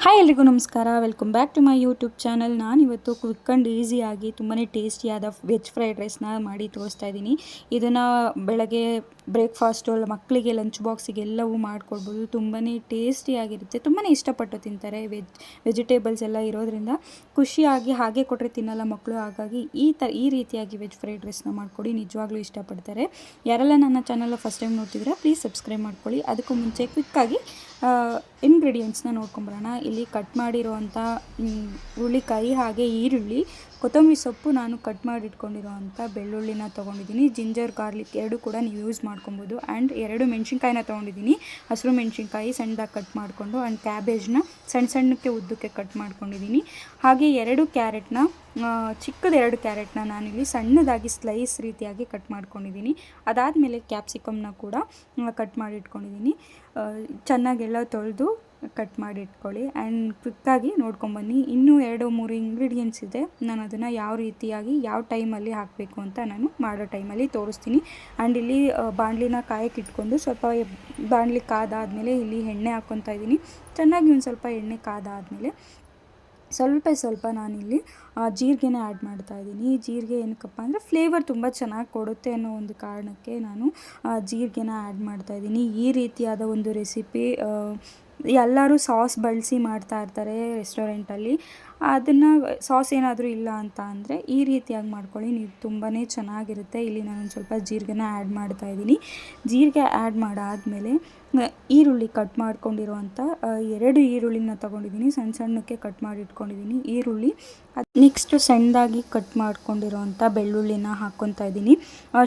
Hi ಎಲ್ರಿಗೂ ನಮಸ್ಕಾರ. Welcome back to my YouTube channel. ನಾನಿವತ್ತು ಕ್ವಿಕ್ ಆ್ಯಂಡ್ ಈಸಿಯಾಗಿ ತುಂಬಾ ಟೇಸ್ಟಿಯಾದ ವೆಜ್ ಫ್ರೈಡ್ ರೈಸ್ನ ಮಾಡಿ ತೋರಿಸ್ತಾ ಇದ್ದೀನಿ. ಇದನ್ನು ಬೆಳಗ್ಗೆ ಬ್ರೇಕ್ಫಾಸ್ಟು ಮಕ್ಕಳಿಗೆ ಲಂಚ್ ಬಾಕ್ಸಿಗೆಲ್ಲವೂ ಮಾಡಿಕೊಡ್ಬೋದು. ತುಂಬಾ ಟೇಸ್ಟಿಯಾಗಿರುತ್ತೆ. ತುಂಬಾ ಇಷ್ಟಪಟ್ಟು ತಿಂತಾರೆ. ವೆಜಿಟೇಬಲ್ಸ್ ಎಲ್ಲ ಇರೋದ್ರಿಂದ ಖುಷಿಯಾಗಿ ಹಾಗೆ ಕೊಟ್ಟರೆ ತಿನ್ನಲ್ಲ ಮಕ್ಕಳು. ಹಾಗಾಗಿ ಈ ರೀತಿಯಾಗಿ ವೆಜ್ ಫ್ರೈಡ್ ರೈಸ್ನ ಮಾಡಿಕೊಡಿ, ನಿಜವಾಗ್ಲೂ ಇಷ್ಟಪಡ್ತಾರೆ. ಯಾರೆಲ್ಲ ನನ್ನ ಚಾನಲ್ ಫಸ್ಟ್ ಟೈಮ್ ನೋಡ್ತಿದ್ರೆ ಪ್ಲೀಸ್ ಸಬ್ಸ್ಕ್ರೈಬ್ ಮಾಡ್ಕೊಳ್ಳಿ. ಅದಕ್ಕೂ ಮುಂಚೆ ಕ್ವಿಕ್ಕಾಗಿ ಇಂಗ್ರೀಡಿಯೆಂಟ್ಸ್ನ ನೋಡ್ಕೊಂಬರೋಣ. ಇಲ್ಲಿ ಕಟ್ ಮಾಡಿರೋವಂಥ ಹುರುಳಿಕಾಯಿ, ಹಾಗೆ ಈರುಳ್ಳಿ, ಕೊತ್ತಂಬರಿ ಸೊಪ್ಪು, ನಾನು ಕಟ್ ಮಾಡಿ ಇಟ್ಕೊಂಡಿರೋವಂಥ ಬೆಳ್ಳುಳ್ಳಿನ ತೊಗೊಂಡಿದ್ದೀನಿ. ಜಿಂಜರ್ ಗಾರ್ಲಿಕ್ ಎರಡು ಕೂಡ ನೀವು ಯೂಸ್ ಮಾಡ್ಕೊಬೋದು. ಆ್ಯಂಡ್ 2 ಮೆಣಸಿನ್ಕಾಯಿನ ತೊಗೊಂಡಿದ್ದೀನಿ. ಹಸಿರು ಮೆಣಸಿನ್ಕಾಯಿ ಸಣ್ಣದಾಗಿ ಕಟ್ ಮಾಡಿಕೊಂಡು, ಆ್ಯಂಡ್ ಕ್ಯಾಬೇಜ್ನ ಸಣ್ಣಕ್ಕೆ ಉದ್ದಕ್ಕೆ ಕಟ್ ಮಾಡ್ಕೊಂಡಿದ್ದೀನಿ. ಹಾಗೆ 2 ಕ್ಯಾರೆಟ್ನ ಚಿಕ್ಕದ 2 ಕ್ಯಾರೆಟ್ನ ನಾನಿಲ್ಲಿ ಸಣ್ಣದಾಗಿ ಸ್ಲೈಸ್ ರೀತಿಯಾಗಿ ಕಟ್ ಮಾಡ್ಕೊಂಡಿದ್ದೀನಿ. ಅದಾದಮೇಲೆ ಕ್ಯಾಪ್ಸಿಕಮ್ನ ಕೂಡ ಕಟ್ ಮಾಡಿ ಇಟ್ಕೊಂಡಿದ್ದೀನಿ. ಚೆನ್ನಾಗೆಲ್ಲ ತೊಳೆದು ಕಟ್ ಮಾಡಿ ಇಟ್ಕೊಳ್ಳಿ. ಆ್ಯಂಡ್ ಕ್ವಿಕ್ಕಾಗಿ ನೋಡ್ಕೊಂಬನ್ನಿ. ಇನ್ನೂ 2-3 ಇಂಗ್ರೀಡಿಯೆಂಟ್ಸ್ ಇದೆ. ನಾನು ಅದನ್ನು ಯಾವ ರೀತಿಯಾಗಿ ಯಾವ ಟೈಮಲ್ಲಿ ಹಾಕಬೇಕು ಅಂತ ನಾನು ಮಾಡೋ ಟೈಮಲ್ಲಿ ತೋರಿಸ್ತೀನಿ. ಆ್ಯಂಡ್ ಇಲ್ಲಿ ಬಾಣಲಿನ ಕಾಯಕ್ಕೆ ಇಟ್ಕೊಂಡು ಸ್ವಲ್ಪ ಬಾಣಲಿ ಕಾದಾದಮೇಲೆ ಇಲ್ಲಿ ಎಣ್ಣೆ ಹಾಕ್ಕೊತಾ ಇದ್ದೀನಿ. ಚೆನ್ನಾಗಿ ಒಂದು ಸ್ವಲ್ಪ ಎಣ್ಣೆ ಕಾದಾದಮೇಲೆ ಸ್ವಲ್ಪ ನಾನಿಲ್ಲಿ ಜೀರಿಗೆನ ಆ್ಯಡ್ ಮಾಡ್ತಾಯಿದ್ದೀನಿ. ಜೀರಿಗೆ ಏನಕ್ಕಪ್ಪ ಅಂದರೆ ಫ್ಲೇವರ್ ತುಂಬ ಚೆನ್ನಾಗಿ ಕೊಡುತ್ತೆ ಅನ್ನೋ ಒಂದು ಕಾರಣಕ್ಕೆ ನಾನು ಜೀರಿಗೆನ ಆ್ಯಡ್ ಮಾಡ್ತಾಯಿದ್ದೀನಿ. ಈ ರೀತಿಯಾದ ಒಂದು ರೆಸಿಪಿ ಎಲ್ಲರೂ ಸಾಸ್ ಬಳಸಿ ಮಾಡ್ತಾ ಇರ್ತಾರೆ ರೆಸ್ಟೋರೆಂಟಲ್ಲಿ. ಅದನ್ನು ಸಾಸ್ ಏನಾದರೂ ಇಲ್ಲ ಅಂತ ಅಂದರೆ ಈ ರೀತಿಯಾಗಿ ಮಾಡ್ಕೊಳ್ಳಿ, ನೀವು ತುಂಬಾ ಚೆನ್ನಾಗಿರುತ್ತೆ. ಇಲ್ಲಿ ನಾನೊಂದು ಸ್ವಲ್ಪ ಜೀರಿಗೆನ ಆ್ಯಡ್ ಮಾಡ್ತಾಯಿದ್ದೀನಿ. ಜೀರಿಗೆ ಆ್ಯಡ್ ಮಾಡಾದಮೇಲೆ ಈರುಳ್ಳಿ ಕಟ್ ಮಾಡ್ಕೊಂಡಿರೋವಂಥ 2 ಈರುಳ್ಳಿನ ತೊಗೊಂಡಿದ್ದೀನಿ. ಸಣ್ಣಕ್ಕೆ ಕಟ್ ಮಾಡಿ ಇಟ್ಕೊಂಡಿದ್ದೀನಿ ಈರುಳ್ಳಿ. ನೆಕ್ಸ್ಟು ಸಣ್ಣದಾಗಿ ಕಟ್ ಮಾಡ್ಕೊಂಡಿರೋವಂಥ ಬೆಳ್ಳುಳ್ಳಿನ ಹಾಕ್ಕೊತಾ ಇದ್ದೀನಿ.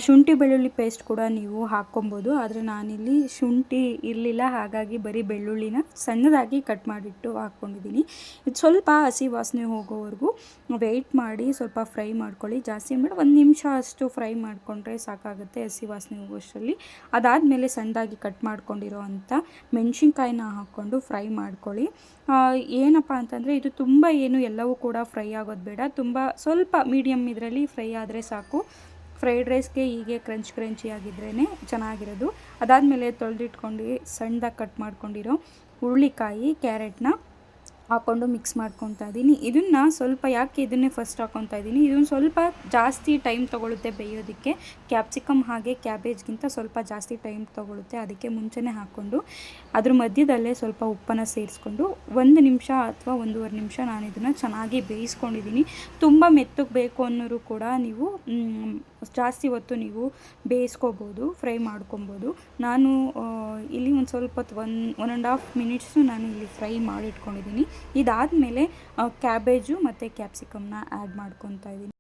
ಶುಂಠಿ ಬೆಳ್ಳುಳ್ಳಿ ಪೇಸ್ಟ್ ಕೂಡ ನೀವು ಹಾಕ್ಕೊಬೋದು, ಆದರೆ ನಾನಿಲ್ಲಿ ಶುಂಠಿ ಇರಲಿಲ್ಲ, ಹಾಗಾಗಿ ಬರೀ ಬೆಳ್ಳುಳ್ಳಿನ ಸಣ್ಣದಾಗಿ ಕಟ್ ಮಾಡಿಟ್ಟು ಹಾಕ್ಕೊಂಡಿದ್ದೀನಿ. ಇದು ಸ್ವಲ್ಪ ಹಸಿ ವಾಸನೆ ಹೋಗೋವರೆಗೂ ವೆಯ್ಟ್ ಮಾಡಿ ಸ್ವಲ್ಪ ಫ್ರೈ ಮಾಡ್ಕೊಳ್ಳಿ. ಜಾಸ್ತಿ ಮಾಡಿ 1 ನಿಮಿಷ ಅಷ್ಟು ಫ್ರೈ ಮಾಡಿಕೊಂಡ್ರೆ ಸಾಕಾಗುತ್ತೆ ಹಸಿ ವಾಸನೆ ಹೋಗೋಷ್ಟರಲ್ಲಿ. ಅದಾದಮೇಲೆ ಸಣ್ಣದಾಗಿ ಕಟ್ ಮಾಡ್ಕೊಂಡಿರೋ ಅಂಥ ಮೆಣಸಿನ್ಕಾಯಿನ ಹಾಕ್ಕೊಂಡು ಫ್ರೈ ಮಾಡ್ಕೊಳ್ಳಿ. ಏನಪ್ಪ ಅಂತಂದರೆ ಇದು ತುಂಬ ಎಲ್ಲವೂ ಕೂಡ ಫ್ರೈ ಆಗೋದು ಬೇಡ, ಸ್ವಲ್ಪ ಮೀಡಿಯಮ್ ಇದರಲ್ಲಿ ಫ್ರೈ ಆದರೆ ಸಾಕು. ಫ್ರೈಡ್ ರೈಸ್ಗೆ ಹೀಗೆ ಕ್ರಂಚಿಯಾಗಿದ್ರೇ ಚೆನ್ನಾಗಿರೋದು. ಅದಾದಮೇಲೆ ತೊಳೆದಿಟ್ಕೊಂಡು ಸಣ್ಣದಾಗಿ ಕಟ್ ಮಾಡ್ಕೊಂಡಿರೋ ಹುರುಳಿಕಾಯಿ, ಕ್ಯಾರೆಟ್ನ ಹಾಕ್ಕೊಂಡು ಮಿಕ್ಸ್ ಮಾಡ್ಕೊತಾ ಇದ್ದೀನಿ. ಇದನ್ನು ಸ್ವಲ್ಪ ಯಾಕೆ ಇದನ್ನೇ ಫಸ್ಟ್ ಹಾಕ್ಕೊತಾ ಇದ್ದೀನಿ, ಇದನ್ನು ಸ್ವಲ್ಪ ಜಾಸ್ತಿ ಟೈಮ್ ತೊಗೊಳುತ್ತೆ ಬೇಯೋದಕ್ಕೆ. ಕ್ಯಾಪ್ಸಿಕಮ್ ಹಾಗೆ ಕ್ಯಾಬೇಜ್ಗಿಂತ ಸ್ವಲ್ಪ ಜಾಸ್ತಿ ಟೈಮ್ ತೊಗೊಳುತ್ತೆ, ಅದಕ್ಕೆ ಮುಂಚೆನೇ ಹಾಕ್ಕೊಂಡು ಅದ್ರ ಮಧ್ಯದಲ್ಲೇ ಸ್ವಲ್ಪ ಉಪ್ಪನ್ನು ಸೇರಿಸ್ಕೊಂಡು 1 ನಿಮಿಷ ಅಥವಾ 1.5 ನಿಮಿಷ ನಾನು ಇದನ್ನು ಚೆನ್ನಾಗಿ ಬೇಯಿಸ್ಕೊಂಡಿದ್ದೀನಿ. ತುಂಬ ಮೆತ್ತಗೆ ಬೇಕು ಅನ್ನೋರು ಕೂಡ ನೀವು ಜಾಸ್ತಿ ಹೊತ್ತು ನೀವು ಬೇಯಿಸ್ಕೋಬೋದು, ಫ್ರೈ ಮಾಡ್ಕೊಬೋದು. ನಾನು ಇಲ್ಲಿ ಒಂದು ಸ್ವಲ್ಪ ಹೊತ್ತು 1.5 ಮಿನಿಟ್ಸು ನಾನು ಇಲ್ಲಿ ಫ್ರೈ ಮಾಡಿಟ್ಕೊಂಡಿದ್ದೀನಿ. ಇದಾದಮೇಲೆ ಕ್ಯಾಬೇಜು ಮತ್ತು ಕ್ಯಾಪ್ಸಿಕಮ್ನ ಆ್ಯಡ್ ಮಾಡ್ಕೊತಾ ಇದ್ದೀನಿ.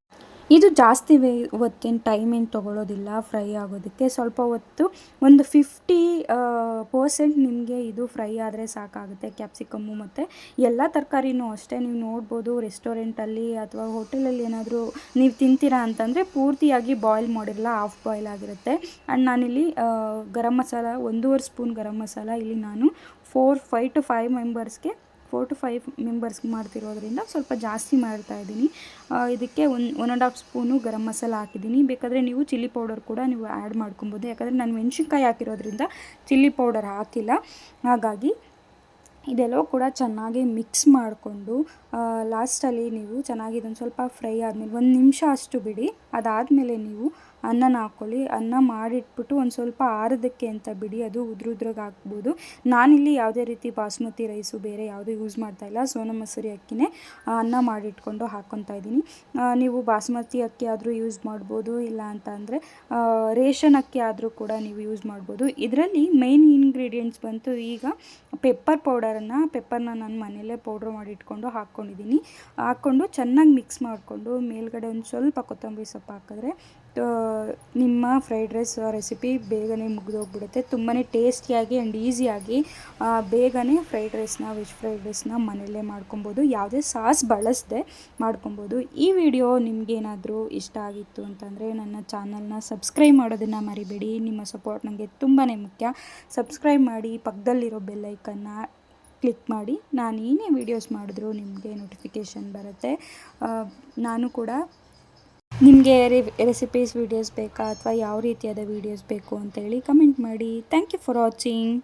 ಇದು ಜಾಸ್ತಿ ಹೊತ್ತೇನು ಟೈಮ್ ಏನು ತೊಗೊಳ್ಳೋದಿಲ್ಲ ಫ್ರೈ ಆಗೋದಕ್ಕೆ. ಸ್ವಲ್ಪ ಹೊತ್ತು ಒಂದು 50% ನಿಮಗೆ ಇದು ಫ್ರೈ ಆದರೆ ಸಾಕಾಗುತ್ತೆ. ಕ್ಯಾಪ್ಸಿಕಮ್ಮು ಮತ್ತು ಎಲ್ಲ ತರಕಾರಿನೂ ಅಷ್ಟೇ. ನೀವು ನೋಡ್ಬೋದು ರೆಸ್ಟೋರೆಂಟಲ್ಲಿ ಅಥವಾ ಹೋಟೆಲಲ್ಲಿ ಏನಾದರೂ ನೀವು ತಿಂತೀರಾ ಅಂತಂದರೆ ಪೂರ್ತಿಯಾಗಿ ಬಾಯ್ಲ್ ಮಾಡಿರಲ್ಲ, ಹಾಫ್ ಬಾಯ್ಲ್ ಆಗಿರುತ್ತೆ. ಆ್ಯಂಡ್ ನಾನಿಲ್ಲಿ ಗರಂ ಮಸಾಲ 1.5 ಸ್ಪೂನ್ ಗರಂ ಮಸಾಲ ಇಲ್ಲಿ ನಾನು 4 to 5 ಮೆಂಬರ್ಸ್ಗೆ ಮಾಡ್ತಿರೋದ್ರಿಂದ ಸ್ವಲ್ಪ ಜಾಸ್ತಿ ಮಾಡ್ತಾಯಿದ್ದೀನಿ. ಇದಕ್ಕೆ 1.5 ಸ್ಪೂನು ಗರಂ ಮಸಾಲ ಹಾಕಿದ್ದೀನಿ. ಬೇಕಾದರೆ ನೀವು ಚಿಲ್ಲಿ ಪೌಡರ್ ಕೂಡ ನೀವು ಆ್ಯಡ್ ಮಾಡ್ಕೊಬೋದು, ಯಾಕಂದರೆ ನಾನು ಮೆಣಸಿನ್ಕಾಯಿ ಹಾಕಿರೋದ್ರಿಂದ ಚಿಲ್ಲಿ ಪೌಡರ್ ಹಾಕಿಲ್ಲ. ಹಾಗಾಗಿ ಇದೆಲ್ಲವೂ ಕೂಡ ಚೆನ್ನಾಗಿ ಮಿಕ್ಸ್ ಮಾಡಿಕೊಂಡು ಲಾಸ್ಟಲ್ಲಿ ನೀವು ಚೆನ್ನಾಗಿ ಇದೊಂದು ಸ್ವಲ್ಪ ಫ್ರೈ ಆದಮೇಲೆ 1 ನಿಮಿಷ ಅಷ್ಟು ಬಿಡಿ. ಅದಾದಮೇಲೆ ನೀವು ಅನ್ನನ ಹಾಕ್ಕೊಳ್ಳಿ. ಅನ್ನ ಮಾಡಿಟ್ಬಿಟ್ಟು ಒಂದು ಸ್ವಲ್ಪ ಆರೋದಕ್ಕೆ ಅಂತ ಬಿಡಿ, ಅದು ಉದ್ರುದ್ರಾಗಿ ಹಾಕ್ಬೋದು. ನಾನಿಲ್ಲಿ ಯಾವುದೇ ರೀತಿ ಬಾಸ್ಮತಿ ರೈಸು ಬೇರೆ ಯಾವುದೂ ಯೂಸ್ ಮಾಡ್ತಾಯಿಲ್ಲ, ಸೋನಾ ಮಸೂರಿ ಅಕ್ಕಿನೇ ಅನ್ನ ಮಾಡಿಟ್ಕೊಂಡು ಹಾಕ್ಕೊತಾ ಇದ್ದೀನಿ. ನೀವು ಬಾಸ್ಮತಿ ಅಕ್ಕಿ ಆದರೂ ಯೂಸ್ ಮಾಡ್ಬೋದು, ಇಲ್ಲ ಅಂತ ಅಂದರೆ ರೇಷನ್ ಅಕ್ಕಿ ಆದರೂ ಕೂಡ ನೀವು ಯೂಸ್ ಮಾಡ್ಬೋದು. ಇದರಲ್ಲಿ ಮೇನ್ ಇಂಗ್ರೀಡಿಯೆಂಟ್ಸ್ ಬಂತು ಈಗ ಪೆಪ್ಪರ್ನ ನಾನು ಮನೆಯಲ್ಲೇ ಪೌಡ್ರ್ ಮಾಡಿ ಇಟ್ಕೊಂಡು ಹಾಕ್ಕೊಂಡು ಚೆನ್ನಾಗಿ ಮಿಕ್ಸ್ ಮಾಡಿಕೊಂಡು ಮೇಲ್ಗಡೆ ಒಂದು ಸ್ವಲ್ಪ ಕೊತ್ತಂಬರಿ ಸೊಪ್ಪು ಹಾಕಿದ್ರೆ ನಿಮ್ಮ ಫ್ರೈಡ್ ರೈಸ್ ರೆಸಿಪಿ ಬೇಗನೆ ಮುಗಿದೋಗ್ಬಿಡುತ್ತೆ. ತುಂಬಾ ಟೇಸ್ಟಿಯಾಗಿ ಆ್ಯಂಡ್ ಈಸಿಯಾಗಿ ಬೇಗನೆ ವೆಜ್ ಫ್ರೈಡ್ ರೈಸ್ನ ಮನೆಯಲ್ಲೇ ಮಾಡ್ಕೊಬೋದು, ಯಾವುದೇ ಸಾಸ್ ಬಳಸದೆ ಮಾಡ್ಕೊಬೋದು. ಈ ವಿಡಿಯೋ ನಿಮಗೇನಾದರೂ ಇಷ್ಟ ಆಗಿತ್ತು ಅಂತಂದರೆ ನನ್ನ ಚಾನಲ್ನ ಸಬ್ಸ್ಕ್ರೈಬ್ ಮಾಡೋದನ್ನು ಮರಿಬೇಡಿ. ನಿಮ್ಮ ಸಪೋರ್ಟ್ ನನಗೆ ತುಂಬಾ ಮುಖ್ಯ. ಸಬ್ಸ್ಕ್ರೈಬ್ ಮಾಡಿ, ಪಕ್ಕದಲ್ಲಿರೋ ಬೆಲ್ ಐಕನ್ನ ಕ್ಲಿಕ್ ಮಾಡಿ. ನಾನು ಏನೇ ವೀಡಿಯೋಸ್ ಮಾಡಿದ್ರೂ ನಿಮಗೆ ನೋಟಿಫಿಕೇಷನ್ ಬರುತ್ತೆ. ನಾನು ಕೂಡ ನಿಮಗೆ ರೆಸಿಪೀಸ್ ವೀಡಿಯೋಸ್ ಬೇಕಾ ಅಥವಾ ಯಾವ ರೀತಿಯಾದ ವೀಡಿಯೋಸ್ ಬೇಕು ಅಂತೇಳಿ ಕಮೆಂಟ್ ಮಾಡಿ. Thank you for watching.